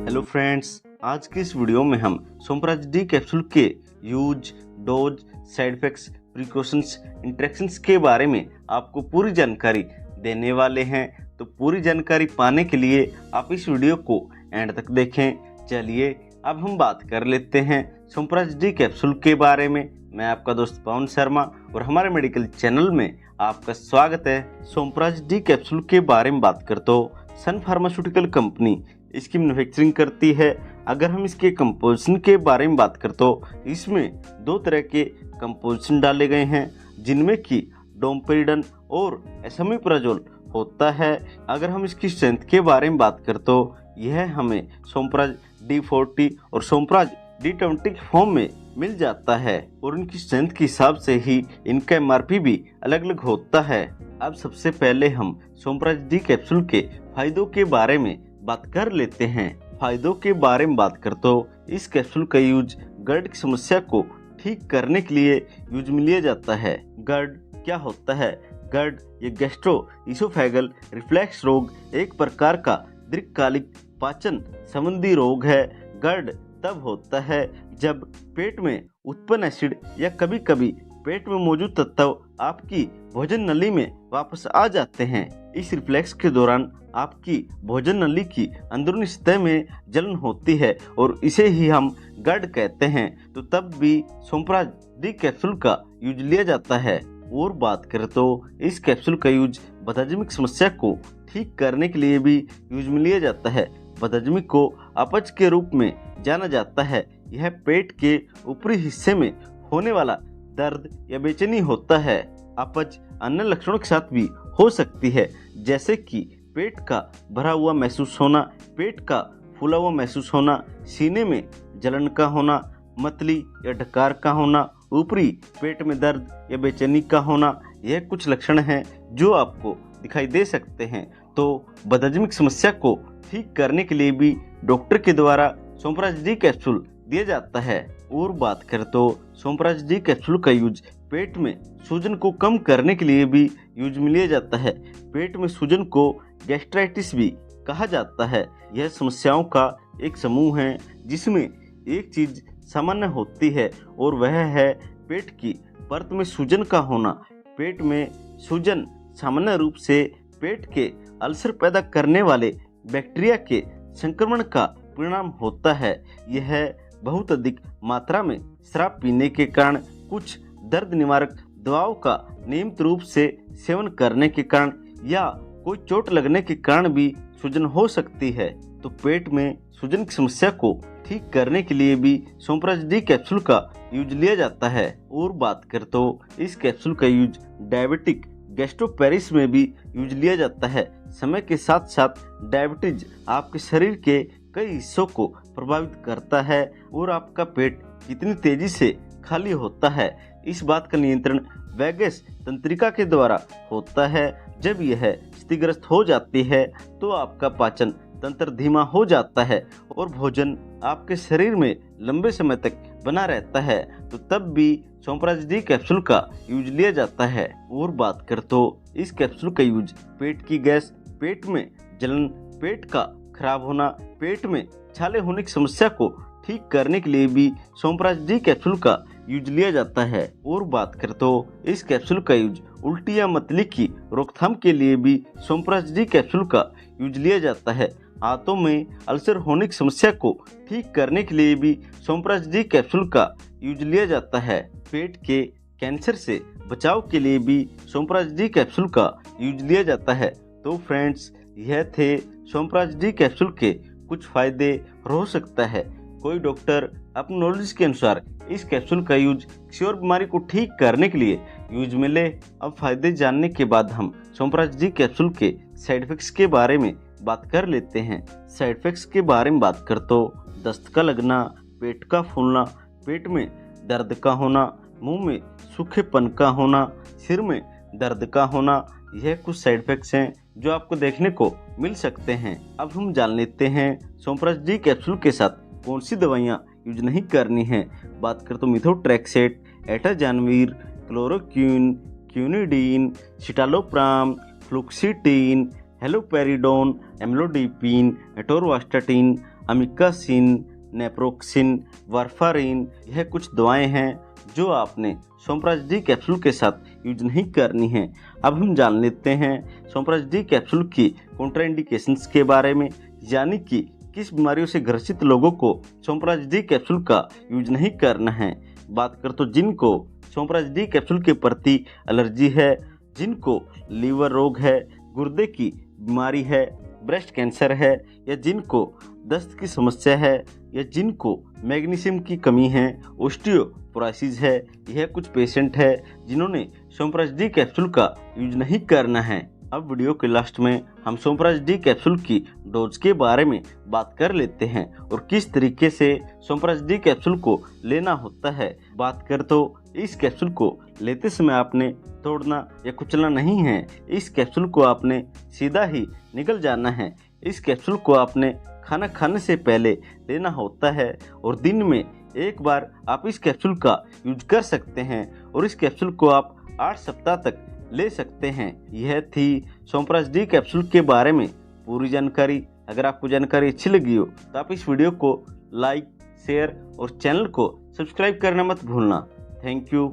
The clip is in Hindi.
हेलो फ्रेंड्स, आज की इस वीडियो में हम सोमप्राज डी कैप्सूल के use, dose, side effects, precautions, interactions के बारे में आपको पूरी जानकारी देने वाले हैं। तो पूरी जानकारी पाने के लिए आप इस वीडियो को एंड तक देखें। चलिए अब हम बात कर लेते हैं सोमप्राज डी कैप्सूल के बारे में। मैं आपका दोस्त पवन शर्मा और हमारे मेडिकल चैनल में आपका स्वागत है। सोमप्राज डी कैप्सूल के बारे में बात करते तो सन फार्मास्यूटिकल कंपनी इसकी मैन्युफैक्चरिंग करती है। अगर हम इसके कंपोजिशन के बारे में बात करते तो इसमें दो तरह के कंपोजिशन डाले गए हैं, जिनमें कि डोमपेरिडन और एसोमेप्राजोल होता है। अगर हम इसकी स्ट्रेंथ के बारे में बात करते तो यह हमें सोमप्राज D40 और सोमप्राज D20 फॉर्म में मिल जाता है और इनकी स्ट्रेंथ के हिसाब से ही इनका MRP भी अलग अलग होता है। अब सबसे पहले हम सोमप्राज डी कैप्सूल के फायदों के बारे में बात कर लेते हैं। फायदों के बारे में बात करते तो इस कैप्सूल का यूज GERD की समस्या को ठीक करने के लिए यूज में लिया जाता है। GERD क्या होता है? GERD ये गैस्ट्रो इसोफेगल रिफ्लेक्स रोग एक प्रकार का दीर्घकालिक पाचन संबंधी रोग है। GERD तब होता है जब पेट में उत्पन्न एसिड या कभी कभी पेट में मौजूद तत्व आपकी भोजन नली में वापस आ जाते हैं। इस रिफ्लेक्स के दौरान आपकी भोजन नली की अंदरूनी सतह में जलन होती है और इसे ही हम GERD कहते हैं। तो तब भी सोमप्राज डी कैप्सूल का यूज लिया जाता है। और बात करें तो इस कैप्सूल का यूज बदहजमी की समस्या को ठीक करने के लिए भी यूज में लिया जाता है। बदहजमी को अपच के रूप में जाना जाता है। यह पेट के ऊपरी हिस्से में होने वाला दर्द या बेचैनी होता है। अपच अन्य लक्षणों के साथ भी हो सकती है, जैसे कि पेट का भरा हुआ महसूस होना, पेट का फूला हुआ महसूस होना, सीने में जलन का होना, मतली या ढकार का होना, ऊपरी पेट में दर्द या बेचैनी का होना। यह कुछ लक्षण हैं जो आपको दिखाई दे सकते हैं। तो बदहजमी की समस्या को ठीक करने के लिए भी डॉक्टर के द्वारा सोमप्राज डी कैप्सूल दिया जाता है। और बात करें तो सोमप्राज डी कैप्सूल का यूज पेट में सूजन को कम करने के लिए भी यूज में लिया जाता है। पेट में सूजन को गैस्ट्राइटिस भी कहा जाता है। यह समस्याओं का एक समूह है जिसमें एक चीज सामान्य होती है और वह है पेट की परत में सूजन का होना। पेट में सूजन सामान्य रूप से पेट के अल्सर पैदा करने वाले बैक्टीरिया के संक्रमण का परिणाम होता है। यह बहुत अधिक मात्रा में शराब पीने के कारण, कुछ दर्द निवारक दवाओं का नियमित रूप से सेवन करने के कारण या कोई चोट लगने के कारण भी सूजन हो सकती है। तो पेट में सूजन की समस्या को ठीक करने के लिए भी सोमप्राज डी कैप्सूल का यूज लिया जाता है। और बात करें तो इस कैप्सूल का यूज डायबिटिक गैस्ट्रोपेरिस में भी यूज लिया जाता है। समय के साथ साथ डायबिटीज आपके शरीर के कई हिस्सों को प्रभावित करता है और आपका पेट कितनी तेजी से खाली होता है, इस बात का नियंत्रण वैगस तंत्रिका के द्वारा होता है। जब यह क्षतिग्रस्त हो जाती है तो आपका पाचन तंत्र धीमा हो जाता है और भोजन आपके शरीर में लंबे समय तक बना रहता है। तो तब भी सोमप्राज डी कैप्सूल का यूज लिया जाता है। और बात करें तो इस कैप्सूल का यूज पेट की गैस, पेट में जलन, पेट का खराब होना, पेट में छाले होने की समस्या को ठीक करने के लिए भी सोमप्राज डी कैप्सूल का यूज लिया जाता है। और बात करें तो इस कैप्सूल का यूज उल्टी या मतली की रोकथाम के लिए भी सोमप्राज डी कैप्सूल का यूज लिया जाता है। हाथों में अल्सर होने की समस्या को ठीक करने के लिए भी सोमप्राज डी कैप्सूल का यूज लिया जाता है। पेट के कैंसर से बचाव के लिए भी सोमप्राज डी कैप्सूल का यूज लिया जाता है। तो फ्रेंड्स, यह थे सोमप्राज डी कैप्सूल के कुछ फायदे। हो सकता है कोई डॉक्टर अपनी नॉलेज के अनुसार इस कैप्सूल का यूज किसी और बीमारी को ठीक करने के लिए यूज में ले। अब फायदे जानने के बाद हम सोमप्राज डी कैप्सूल के साइड इफेक्ट्स के बारे में बात कर लेते हैं। साइड इफेक्ट्स के बारे में बात कर तो दस्त का लगना, पेट का फूलना, पेट में दर्द का होना, मुंह में सूखेपन का होना, सिर में दर्द का होना, यह कुछ साइड इफेक्ट्स हैं जो आपको देखने को मिल सकते हैं। अब हम जान लेते हैं सोमप्राज डी कैप्सूल के साथ कौन सी दवाइयाँ यूज नहीं करनी है। बात करें तो methotrexate, atazanavir, chloroquine, quinidine, citalopram, fluoxetine, haloperidol, amlodipine, atorvastatin, amikacin, naproxen, warfarin, यह कुछ दवाएं हैं जो आपने सोमराज डी कैप्सूल के साथ यूज नहीं करनी है। अब हम जान लेते हैं सोमराज डी कैप्सूल की कॉन्ट्राइंडिकेशंस के बारे में, यानी कि किस बीमारियों से ग्रसित लोगों को सोमराज डी कैप्सूल का यूज नहीं करना है। बात कर तो जिनको सोमराज डी कैप्सूल के प्रति एलर्जी है, जिनको लीवर रोग है, गुर्दे की बीमारी है, ब्रेस्ट कैंसर है, या जिनको दस्त की समस्या है, या जिनको मैग्नीशियम की कमी है, ओस्टियोपोरोसिस है, यह कुछ पेशेंट है जिन्होंने सोमराज डी कैप्सूल का यूज नहीं करना है। अब वीडियो के लास्ट में हम सोमराज डी कैप्सूल की डोज के बारे में बात कर लेते हैं और किस तरीके से सोमराज डी कैप्सूल को लेना होता है। बात कर तो इस कैप्सूल को लेते समय आपने तोड़ना या कुचलना नहीं है। इस कैप्सूल को आपने सीधा ही निगल जाना है। इस कैप्सूल को आपने खाना खाने से पहले लेना होता है और दिन में एक बार आप इस कैप्सूल का यूज कर सकते हैं और इस कैप्सूल को आप 8 सप्ताह तक ले सकते हैं। यह थी सोमराज डी कैप्सूल के बारे में पूरी जानकारी। अगर आपको जानकारी अच्छी लगी हो तो आप इस वीडियो को लाइक, शेयर और चैनल को सब्सक्राइब करना मत भूलना। Thank you.